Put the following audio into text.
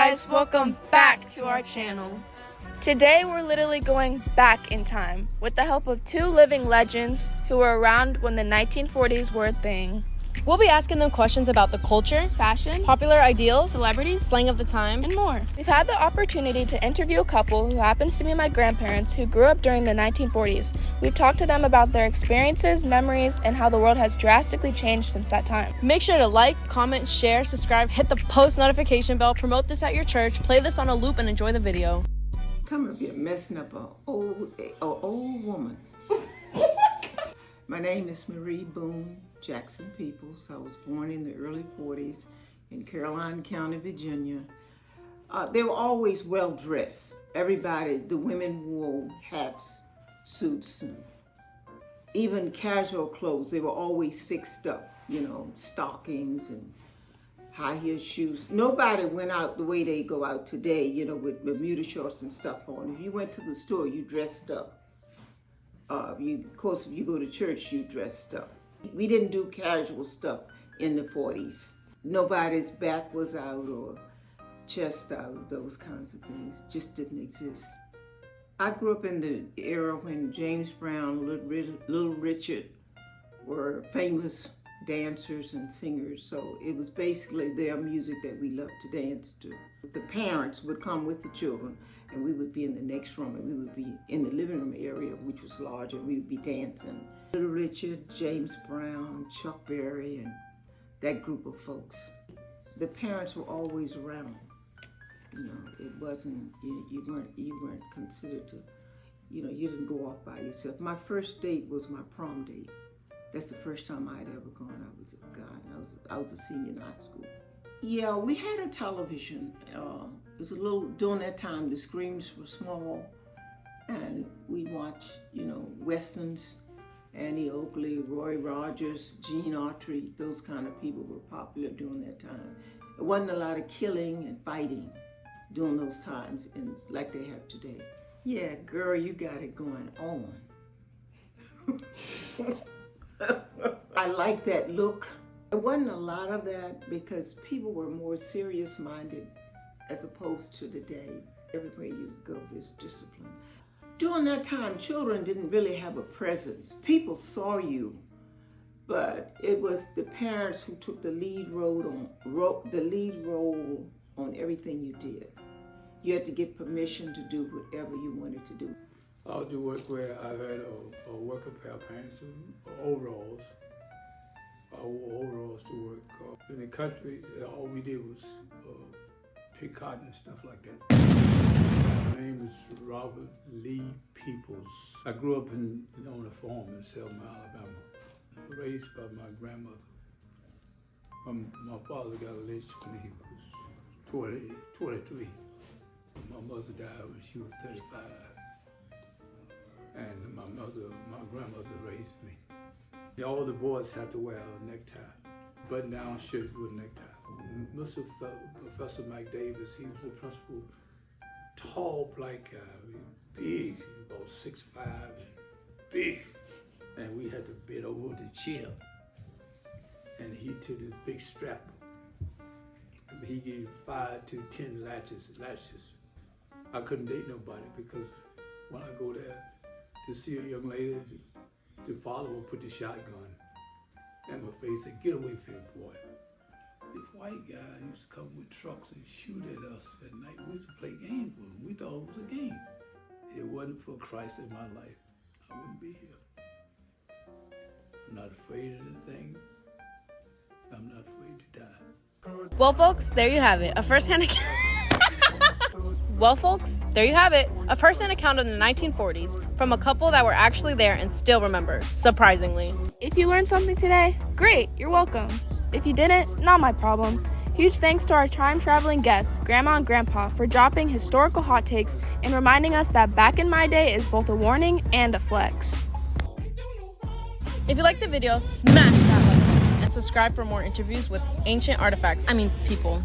guys, welcome back to our channel. Today we're literally going back in time with the help of two living legends who were around when the 1940s were a thing. We'll be asking them questions about the culture, Fashion, popular ideals, celebrities, slang of the time, and more. We've had the opportunity to interview a couple who happens to be my grandparents who grew up during the 1940s. We've talked to them about their experiences, memories, and how the world has drastically changed since that time. Make sure to like, comment, share, subscribe, hit the post notification bell, promote this at your church, play this on a loop, and enjoy the video. Come up here messing up an old woman. My name is Marie Boone Jackson Peoples. I was born in the early 40s in Caroline County, Virginia. They were always well dressed. Everybody, the women wore hats, suits, and even casual clothes. They were always fixed up, stockings and high heel shoes. Nobody went out the way they go out today, with Bermuda shorts and stuff on. If you went to the store, you dressed up. Of course, if you go to church, you dressed up. We didn't do casual stuff in the 40s. Nobody's back was out or chest out, those kinds of things just didn't exist. I grew up in the era when James Brown, Little Richard were famous dancers and singers, so it was basically their music that we loved to dance to. The parents would come with the children, and we would be in the next room, and we would be in the living room area, which was larger. We would be dancing. Little Richard, James Brown, Chuck Berry, and that group of folks. The parents were always around. It wasn't, you weren't considered to, you didn't go off by yourself. My first date was my prom date. That's the first time I'd ever gone out with a guy. I was a senior in high school. Yeah, we had a television. It was a little, during that time, the screens were small, and we watched, westerns. Annie Oakley, Roy Rogers, Gene Autry, those kind of people were popular during that time. There wasn't a lot of killing and fighting during those times, and like they have today. Yeah, girl, you got it going on. I like that look. There wasn't a lot of that because people were more serious-minded as opposed to today. Everywhere you go, there's discipline. During that time, children didn't really have a presence. People saw you, but it was the parents who took the lead role on everything you did. You had to get permission to do whatever you wanted to do. I was to work where I had a working pair of pants and overalls. I wore overalls to work. In the country, all we did was pick cotton and stuff like that. My name is Robert Lee Peoples. I grew up on a farm in Selma, Alabama, raised by my grandmother. My father got lynched when he was 23. My mother died when she was 35. And my grandmother raised me. All the boys had to wear a necktie, button-down shirt with a necktie. Mr. Professor Mike Davis, he was the principal, tall black guy, big, about 6'5", big. And we had to bend over the chair. And he took this big strap. He gave 5 to 10 latches. I couldn't date nobody because when I go there to see a young lady, the father would put the shotgun in my face and get away from him, boy. This white guy used to come with trucks and shoot at us at night. We used to play games with him. We thought it was a game. It wasn't for Christ in my life, I wouldn't be here. I'm not afraid of anything. I'm not afraid to die. Well, folks, there you have it. A first-hand account of the 1940s from a couple that were actually there and still remember, surprisingly. If you learned something today, great, you're welcome. If you didn't, not my problem. Huge thanks to our time-traveling guests, Grandma and Grandpa, for dropping historical hot takes and reminding us that back in my day is both a warning and a flex. If you liked the video, smash that like button and subscribe for more interviews with ancient people.